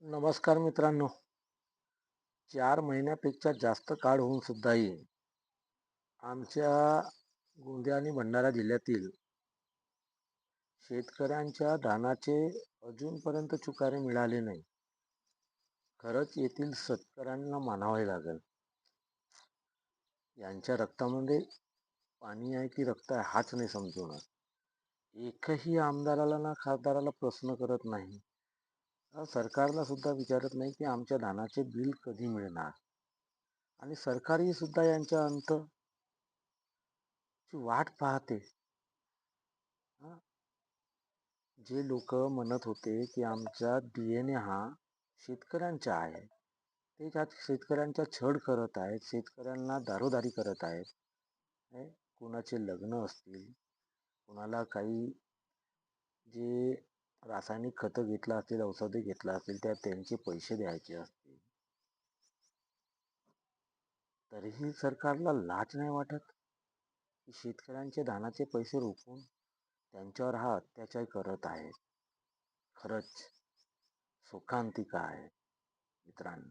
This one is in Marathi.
नमस्कार मित्रांनो. 4 महिन्यापेक्षा जास्त काळ होऊन सुद्धाही आमच्या गोंदिया आणि भंडारा जिल्ह्यातील शेतकऱ्यांच्या धानाचे अजूनपर्यंत चुकारे मिळाले नाही. खरंच येथील शेतकऱ्यांना मानावे लागेल. यांच्या रक्तामध्ये पाणी आहे की रक्त आहे हाच नाही समजवणार. एकही आमदाराला ना खासदाराला प्रश्न करत नाही. सरकारला सुद्धा विचारत नाही की आमच्या धानाचे बिल कधी मिळणार. आणि सरकारही सुद्धा यांच्या अंतची वाट पाहते. जे लोक म्हणत होते की आमचा DNA हा शेतकऱ्यांचा आहे, ते त्यात शेतकऱ्यांचा छळ करत आहेत, शेतकऱ्यांना दारोदारी करत आहेत. कोणाचे लग्न असतील, कोणाला काही जे रासायनिक खतं घेतलं असतील, औषधे घेतलं असतील, त्या त्यांचे पैसे द्यायचे असतील, तरीही सरकारला लाज नाही वाटत की शेतकऱ्यांचे धानाचे पैसे रोखून त्यांच्यावर हा अत्याचार करत आहे. खरंच शोकांतिका आहे मित्रांनो.